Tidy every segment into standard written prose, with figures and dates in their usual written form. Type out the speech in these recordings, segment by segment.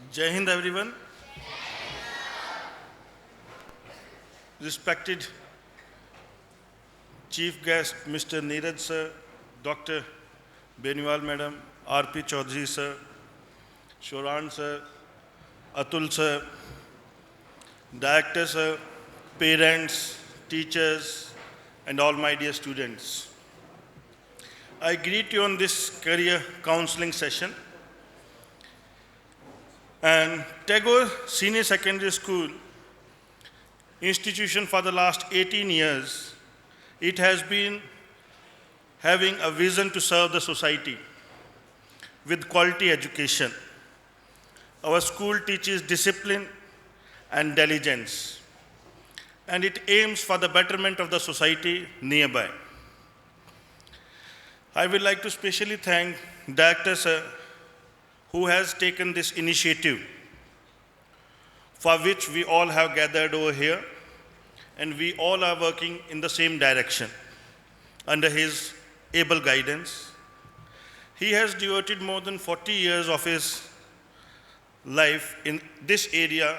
Jai Hind everyone. Respected Chief Guest Mr. Neeraj sir, Dr. Beniwal madam, R.P. Chaudhary sir, Shoran sir, Atul sir, Director sir, parents, teachers, and all my dear students. I greet you on this career counseling session. And Tagore Senior Secondary School institution for the last 18 years, it has been having a vision to serve the society with quality education. Our school teaches discipline and diligence, and it aims for the betterment of the society nearby. I would like to specially thank Director Sir, who has taken this initiative, for which we all have gathered over here, and we all are working in the same direction under his able guidance. He has devoted more than 40 years of his life in this area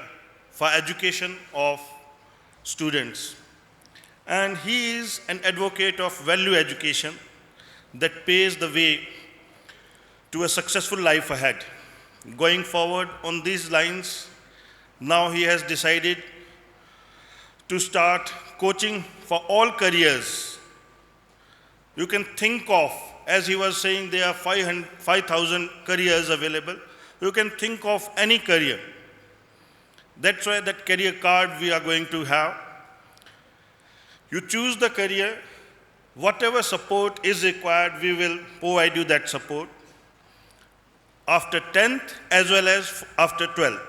for education of students. And he is an advocate of value education that paves the way to a successful life ahead. Going forward on these lines, now he has decided to start coaching for all careers. You can think of, as he was saying, there are 5,000 careers available. You can think of any career. That's why that career card we are going to have. You choose the career, whatever support is required, we will provide you that support after 10th as well as after 12th.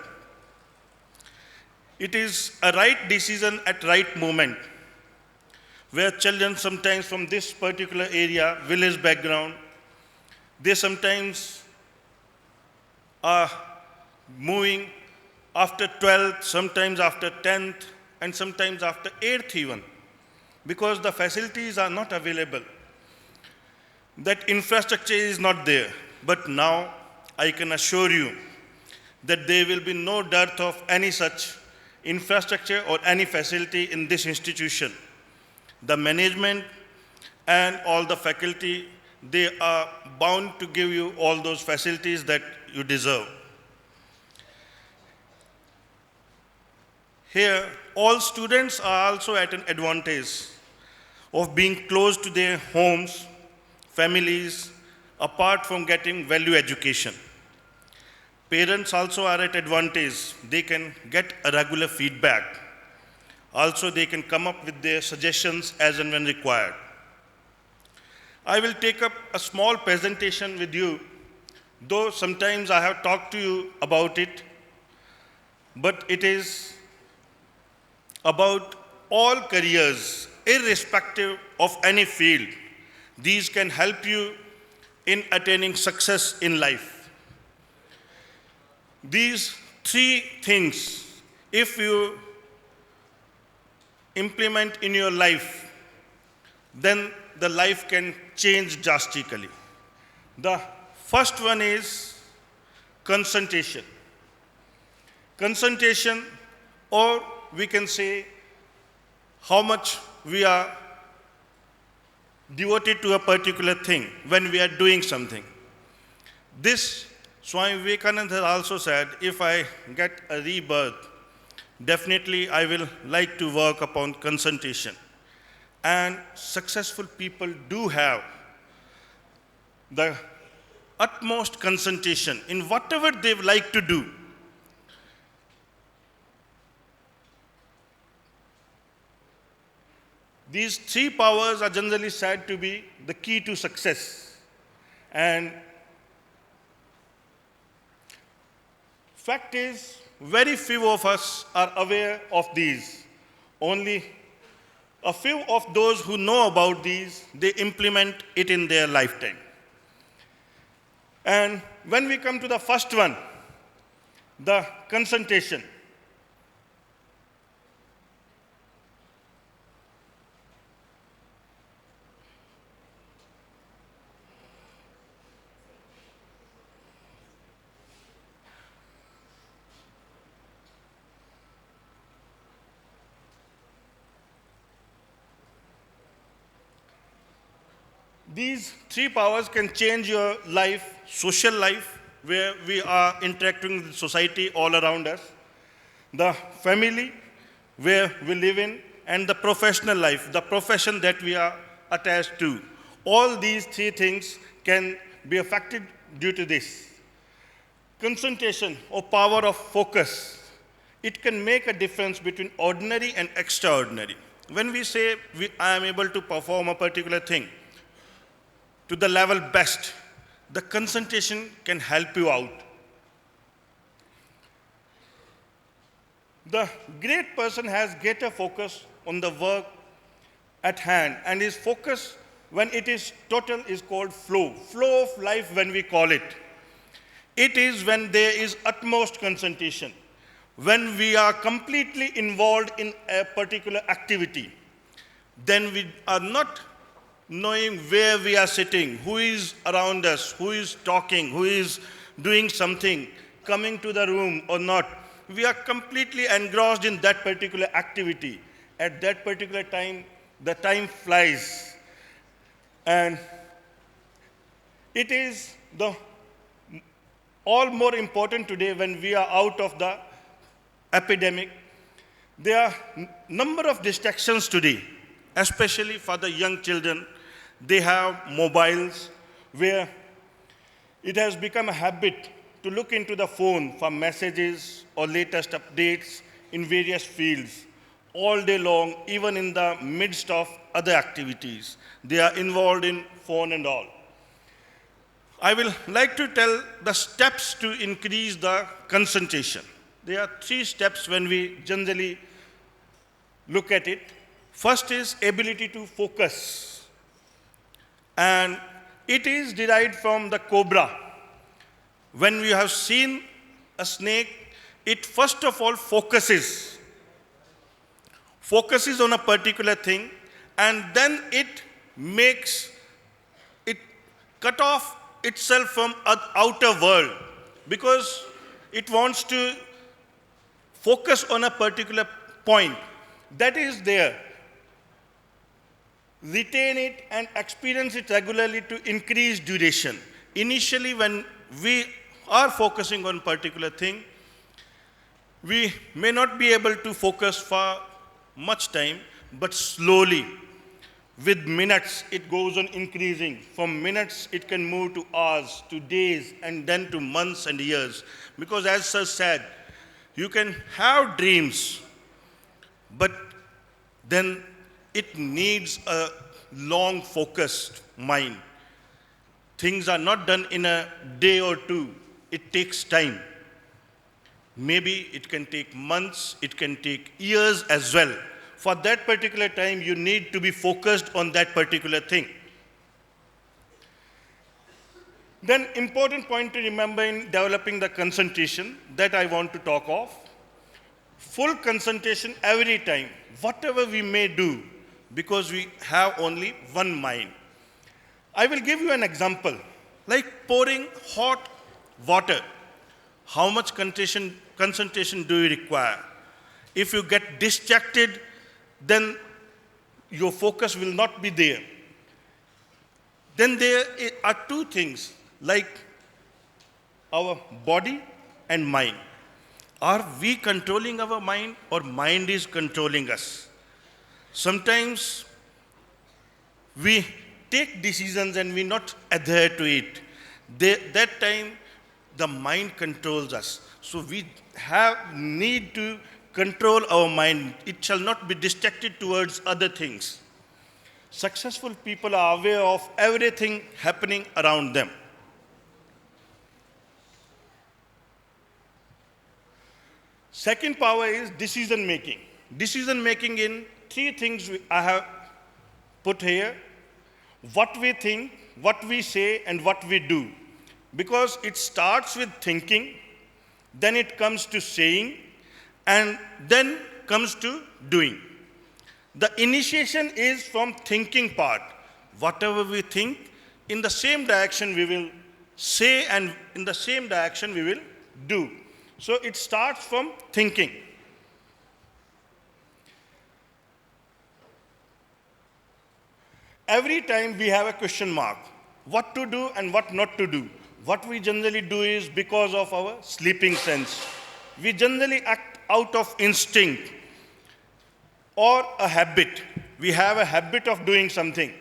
It is a right decision at right moment, where children sometimes from this particular area, village background, they sometimes are moving after 12th, sometimes after 10th, and sometimes after 8th even, because the facilities are not available. That infrastructure is not there. But now, I can assure you that there will be no dearth of any such infrastructure or any facility in this institution. The management and all the faculty, they are bound to give you all those facilities that you deserve. Here, all students are also at an advantage of being close to their homes, families, apart from getting value education. Parents also are at advantage. They can get a regular feedback. Also, they can come up with their suggestions as and when required. I will take up a small presentation with you, though sometimes I have talked to you about it, but it is about all careers, irrespective of any field. These can help you in attaining success in life. These three things, if you implement in your life, then the life can change drastically. The first one is concentration. Concentration, or we can say how much we are devoted to a particular thing when we are doing something. This Swami Vivekananda has also said, if I get a rebirth, definitely I will like to work upon concentration. And successful people do have the utmost concentration in whatever they like to do. These three powers are generally said to be the key to success. And fact is, very few of us are aware of these. Only a few of those who know about these, they implement it in their lifetime. And when we come to the first one, the concentration. These three powers can change your life, social life, where we are interacting with society all around us, the family, where we live in, and the professional life, the profession that we are attached to. All these three things can be affected due to this. Concentration or power of focus, it can make a difference between ordinary and extraordinary. When we say I am able to perform a particular thing to the level best, the concentration can help you out. The great person has greater focus on the work at hand, and his focus when it is total is called flow. Flow of life when we call it. It is when there is utmost concentration, when we are completely involved in a particular activity. Then we are not knowing where we are sitting, who is around us, who is talking, who is doing something, coming to the room or not. We are completely engrossed in that particular activity. At that particular time, the time flies. And it is all more important today when we are out of the epidemic. There are number of distractions today, especially for the young children. They have mobiles where it has become a habit to look into the phone for messages or latest updates in various fields all day long, even in the midst of other activities. They are involved in phone and all. I will like to tell the steps to increase the concentration. There are three steps when we generally look at it. First is ability to focus. And it is derived from the cobra. When we have seen a snake, it first of all focuses on a particular thing, and then it cut off itself from outer world because it wants to focus on a particular point that is there. Retain it and experience it regularly to increase duration. Initially, when we are focusing on a particular thing, we may not be able to focus for much time, but slowly, with minutes, it goes on increasing. From minutes, it can move to hours, to days, and then to months and years. Because as Sir said, you can have dreams, but then it needs a long focused mind. Things are not done in a day or two. It takes time. Maybe it can take months, it can take years as well. For that particular time, you need to be focused on that particular thing. Then important point to remember in developing the concentration that I want to talk of. Full concentration every time, whatever we may do, because we have only one mind. I will give you an example, like pouring hot water. How much concentration do you require? If you get distracted, then your focus will not be there. Then there are two things, like our body and mind. Are we controlling our mind or mind is controlling us? Sometimes we take decisions and we not adhere to it. That time, the mind controls us. So we need to control our mind. It shall not be distracted towards other things. Successful people are aware of everything happening around them. Second power is decision making. Decision making in three things I have put here. What we think, what we say, and what we do. Because it starts with thinking, then it comes to saying, and then comes to doing. The initiation is from thinking part. Whatever we think, in the same direction we will say, and in the same direction we will do. So it starts from thinking. Every time we have a question mark, what to do and what not to do. What we generally do is because of our sleeping sense. We generally act out of instinct or a habit. We have a habit of doing something.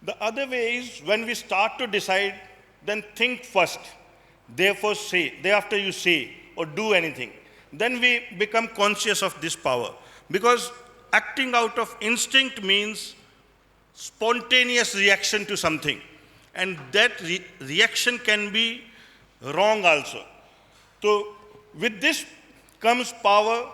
The other way is when we start to decide, then think first. Therefore say, thereafter you say or do anything. Then we become conscious of this power. Because acting out of instinct means spontaneous reaction to something. And that reaction can be wrong also. So with this comes power,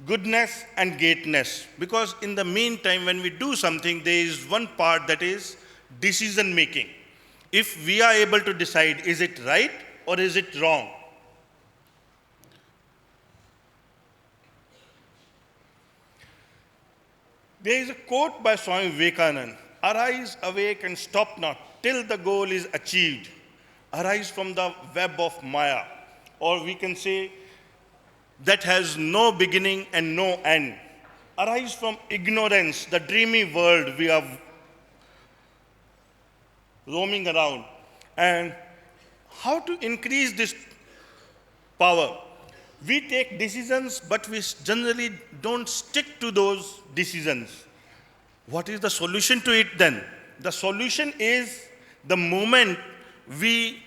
goodness and greatness. Because in the meantime, when we do something, there is one part that is decision making. If we are able to decide, is it right or is it wrong? There is a quote by Swami Vivekananda: arise, awake and stop not till the goal is achieved. Arise from the web of Maya. Or we can say, that has no beginning and no end. Arise from ignorance, the dreamy world we are roaming around. And how to increase this power? We take decisions, but we generally don't stick to those decisions. What is the solution to it then? The solution is the moment we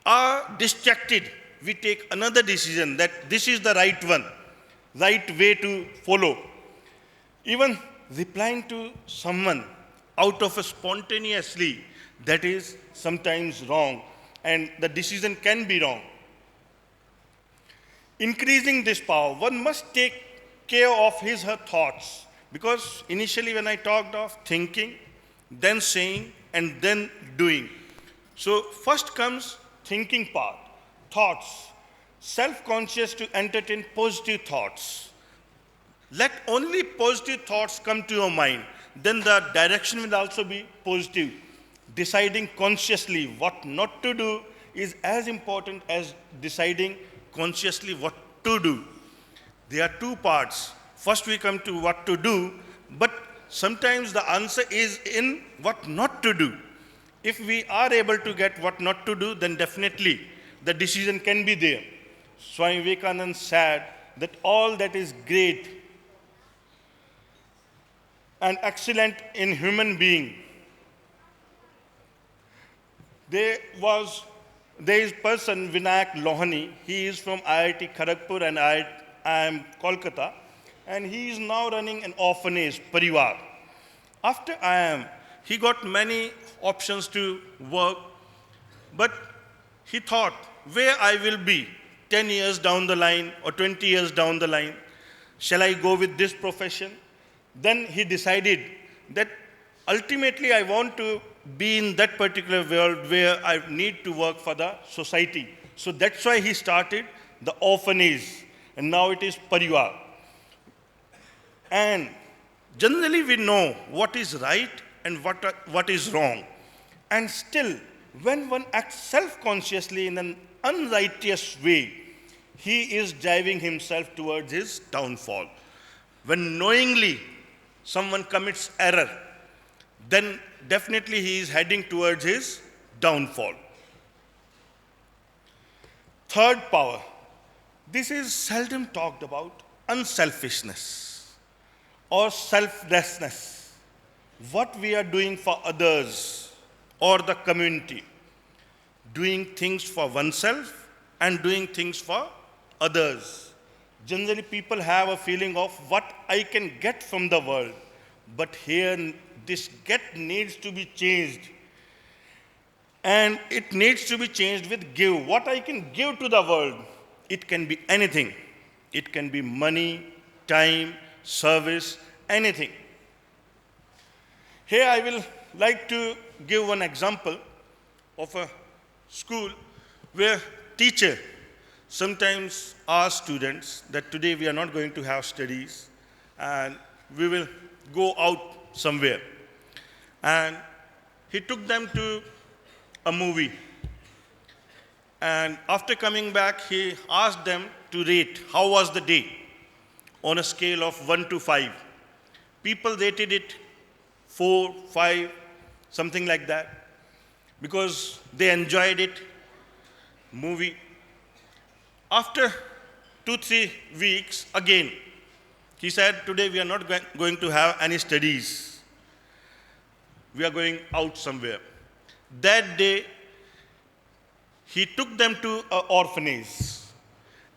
are distracted, we take another decision that this is the right one, right way to follow. Even replying to someone out of a spontaneously, that is sometimes wrong, and the decision can be wrong. Increasing this power, one must take care of his her thoughts. Because initially when I talked of thinking, then saying, and then doing. So first comes thinking part, thoughts. Self-conscious to entertain positive thoughts. Let only positive thoughts come to your mind. Then the direction will also be positive. Deciding consciously what not to do is as important as deciding consciously what to do. There are two parts. First we come to what to do, but sometimes the answer is in what not to do. If we are able to get what not to do, then definitely the decision can be there. Swami Vivekananda said that all that is great and excellent in human being. There is person, Vinayak Lohani, he is from IIT Kharagpur and I am Kolkata, and he is now running an orphanage, Parivar. After IIM, he got many options to work, but he thought, where I will be 10 years down the line or 20 years down the line, shall I go with this profession? Then he decided that ultimately I want to be in that particular world where I need to work for the society. So that's why he started the orphanage, and now it is Parivar. And generally we know what is right and what is wrong. And still, when one acts self-consciously in an unrighteous way, he is driving himself towards his downfall. When knowingly someone commits error, then definitely he is heading towards his downfall. Third power. This is seldom talked about, unselfishness or selflessness. What we are doing for others or the community. Doing things for oneself and doing things for others. Generally people have a feeling of what I can get from the world. But here this get needs to be changed. And it needs to be changed with give. What I can give to the world, it can be anything. It can be money, time, service, anything. Here I will like to give one example of a school where teacher sometimes ask students that today we are not going to have studies and we will go out somewhere. And he took them to a movie. And after coming back, he asked them to rate how was the day on a scale of 1 to 5. People rated it 4, 5, something like that, because they enjoyed it, movie. After 2-3 weeks, again, he said, today we are not going to have any studies. We are going out somewhere. That day, he took them to an orphanage.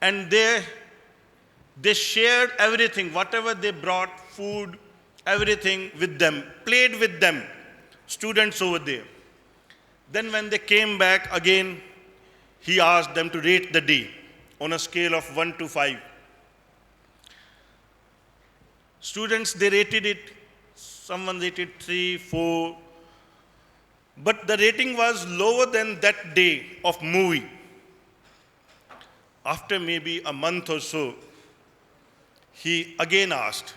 And there, they shared everything, whatever they brought, food, everything with them, played with them, students over there. Then when they came back again, he asked them to rate the day on a scale of 1 to 5. Students, they rated it, someone rated 3, 4, but the rating was lower than that day of movie. After maybe a month or so, he again asked,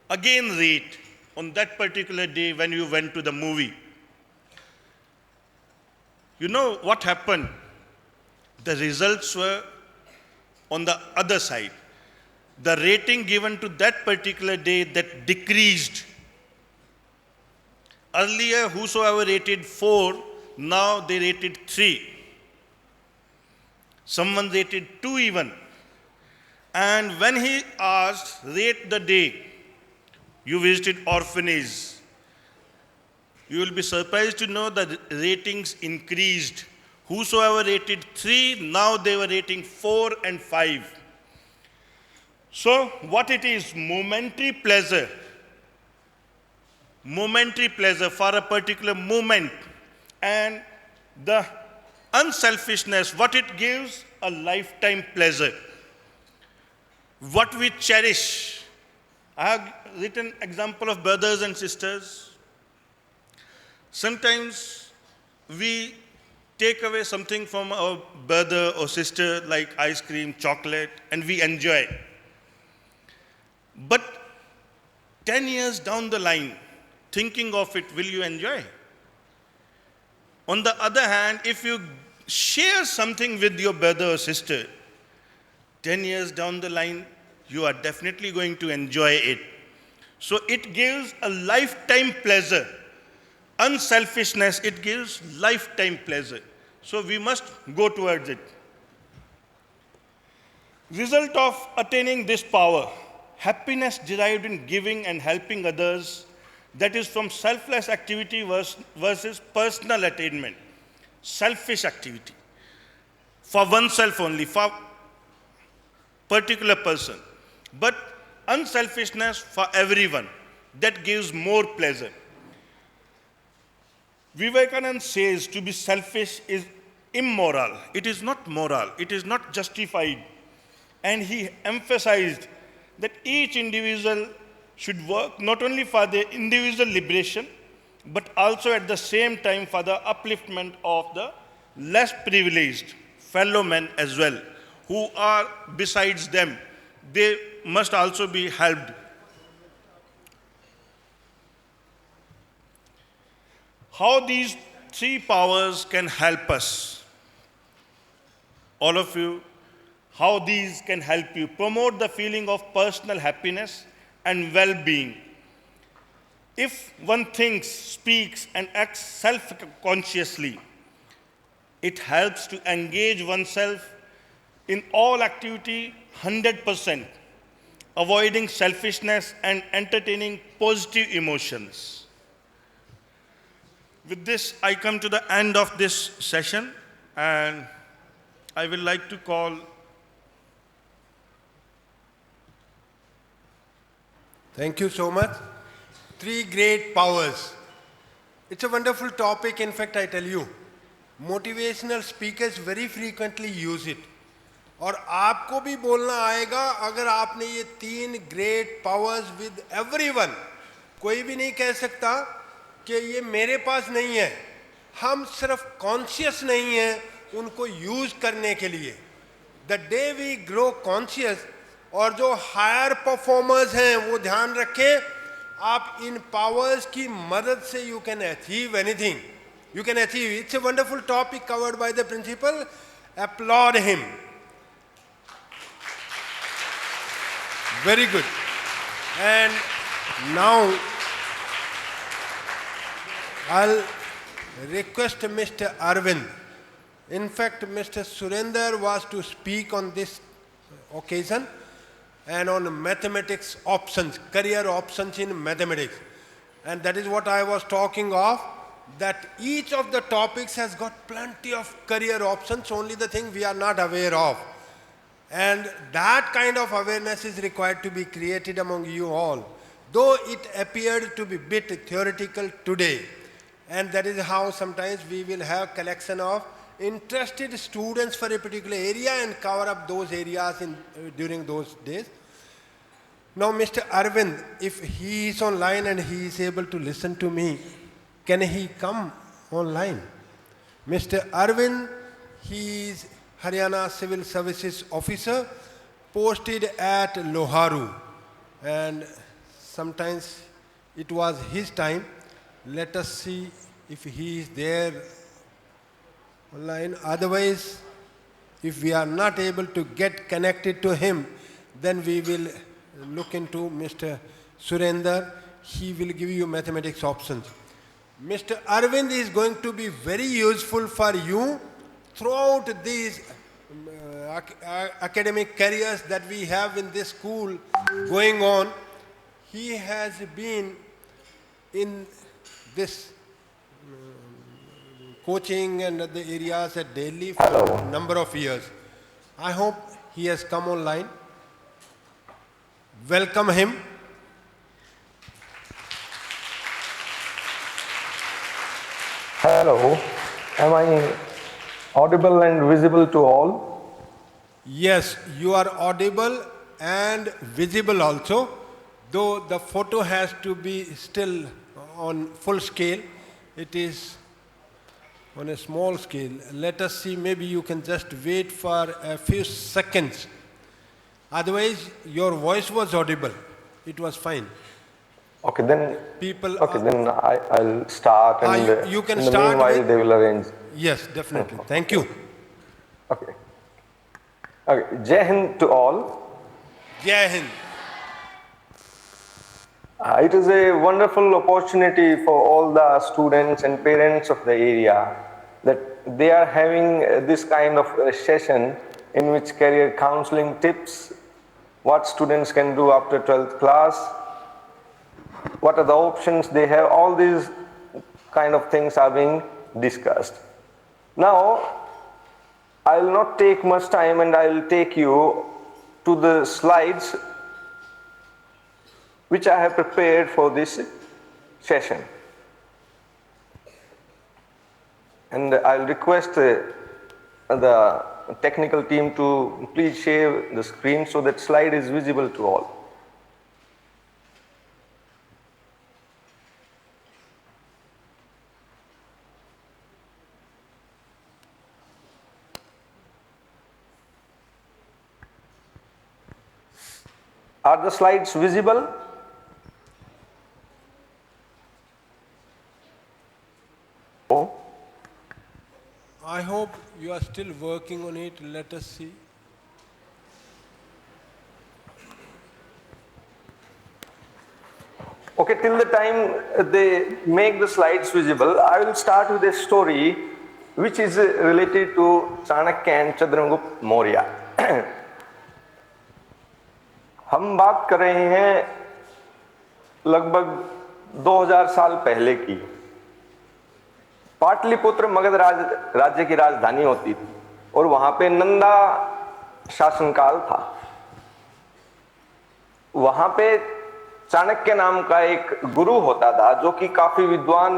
again rate on that particular day when you went to the movie. You know what happened? The results were on the other side. The rating given to that particular day that decreased. Earlier, whosoever rated 4, now they rated 3. Someone rated 2 even. And when he asked, rate the day you visited orphanage, you will be surprised to know that ratings increased. Whosoever rated 3, now they were rating 4 and 5. So what it is, momentary pleasure for a particular moment, and the unselfishness, what it gives, a lifetime pleasure. What we cherish. I have written example of brothers and sisters. Sometimes we take away something from our brother or sister like ice cream, chocolate, and we enjoy. But 10 years down the line, thinking of it, will you enjoy? On the other hand, if you share something with your brother or sister, 10 years down the line, you are definitely going to enjoy it. So it gives a lifetime pleasure. Unselfishness, it gives lifetime pleasure. So we must go towards it. Result of attaining this power, happiness derived in giving and helping others, that is from selfless activity versus personal attainment. Selfish activity. For oneself only, for particular person. But unselfishness for everyone. That gives more pleasure. Vivekananda says to be selfish is immoral. It is not moral. It is not justified. And he emphasized that each individual should work not only for their individual liberation, but also at the same time for the upliftment of the less privileged fellow men as well, who are besides them. They must also be helped. How these 3 powers can help us? All of you, how these can help you promote the feeling of personal happiness and well-being. If one thinks, speaks, and acts self-consciously, it helps to engage oneself in all activity 100%, avoiding selfishness and entertaining positive emotions. With this, I come to the end of this session, and I will like to call. Thank you so much. 3 great powers. It's a wonderful topic. In fact, I tell you, motivational speakers very frequently use it. और आपको भी बोलना आएगा अगर आपने ये 3 great powers with everyone. कोई भी नहीं कह सकता कि ये मेरे पास नहीं है, हम सिर्फ कॉन्शियस नहीं हैं उनको यूज करने के लिए। The day we grow conscious, और जो हायर परफॉर्मर्स हैं वो ध्यान रखें, आप इन पावर्स की मदद से you can achieve anything, you can achieve. It's a wonderful topic covered by the principal. Applaud him. Very good. And now I'll request Mr. Arvind. In fact, Mr. Surender was to speak on this occasion and on mathematics options, career options in mathematics. And that is what I was talking of, that each of the topics has got plenty of career options, only the thing we are not aware of. And that kind of awareness is required to be created among you all, though it appeared to be bit theoretical today. And that is how sometimes we will have collection of interested students for a particular area and cover up those areas during those days. Now Mr. Arvind, if he is online and he is able to listen to me, can he come online? Mr. Arvind, he is Haryana Civil Services Officer, posted at Loharu, and sometimes it was his time. Let us see if he is there online. Otherwise, if we are not able to get connected to him, then we will look into Mr. Surender. He will give you mathematics options. Mr. Arvind is going to be very useful for you throughout these academic careers that we have in this school going on. He has been in this coaching and other areas at Delhi for a number of years. I hope he has come online. Welcome him. Hello, am I audible and visible to all? Yes, you are audible and visible also, though the photo has to be still on full scale. It is on a small scale. Let us see, maybe you can just wait for a few seconds. Otherwise, your voice was audible. It was fine. Okay, then. People. Okay, then I'll start, and you can in the start meanwhile with, they will arrange. Yes, definitely. Thank you. Okay. Okay. Jai Hind to all. Jai Hind. It is a wonderful opportunity for all the students and parents of the area that they are having this kind of session in which career counseling tips, what students can do after 12th class, what are the options they have, all these kind of things are being discussed. Now, I will not take much time and I will take you to the slides which I have prepared for this session. And I will request the technical team to please share the screen so that slide is visible to all. Are the slides visible? Oh. I hope you are still working on it. Let us see. Okay, till the time they make the slides visible, I will start with a story which is related to Chanakya and Chandragupta Maurya. हम बात कर रहे हैं लगभग 2000 साल पहले की। पाटलिपुत्र मगध राज्य की राजधानी होती थी और वहां पे नंदा शासनकाल था। वहां पे चाणक्य नाम का एक गुरु होता था जो कि काफी विद्वान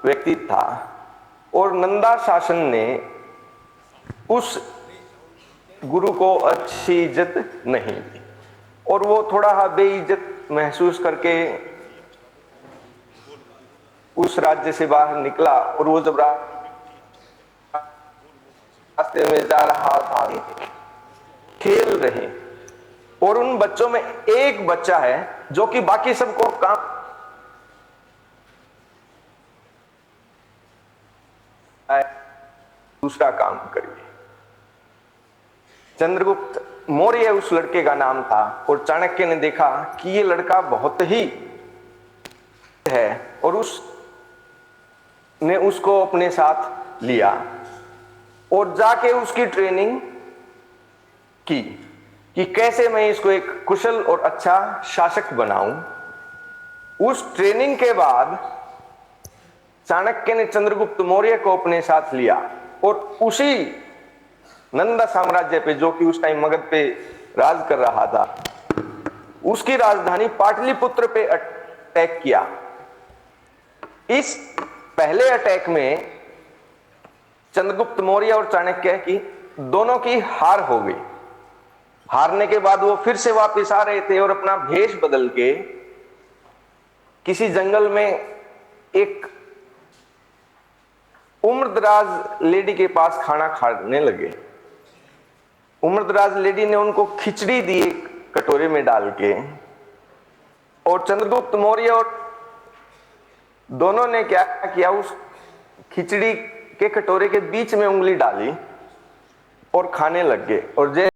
व्यक्ति था और नंदा शासन ने उस गुरु को अच्छी इज्जत नहीं दी और वो थोड़ा बेइज्जत महसूस करके उस राज्य से बाहर निकला और वो जब रास्ते में जा रहा था, खेल रहे, और उन बच्चों में एक बच्चा है जो कि बाकी सबको काम दूसरा काम करिए। चंद्रगुप्त मौर्य उस लड़के का नाम था, और चाणक्य ने देखा कि ये लड़का बहुत ही है, और उसने उसको अपने साथ लिया और जाके उसकी ट्रेनिंग की कि कैसे मैं इसको एक कुशल और अच्छा शासक बनाऊं। उस ट्रेनिंग के बाद चाणक्य ने चंद्रगुप्त मौर्य को अपने साथ लिया और उसी नंदा साम्राज्य पे, जो कि उस टाइम मगध पे राज कर रहा था, उसकी राजधानी पाटलिपुत्र पे अटैक किया। इस पहले अटैक में चंद्रगुप्त मौर्य और चाणक्य की दोनों की हार हो गई। हारने के बाद वो फिर से वापस आ रहे थे और अपना भेष बदल के किसी जंगल में एक उम्रदराज लेडी के पास खाना खाने लगे। उम्रदराज लेडी ने उनको खिचड़ी दी एक कटोरे में डाल के, और चंद्रगुप्त मौर्य और दोनों ने क्या किया, उस खिचड़ी के कटोरे के बीच में उंगली डाली और खाने लग गए। और जैसे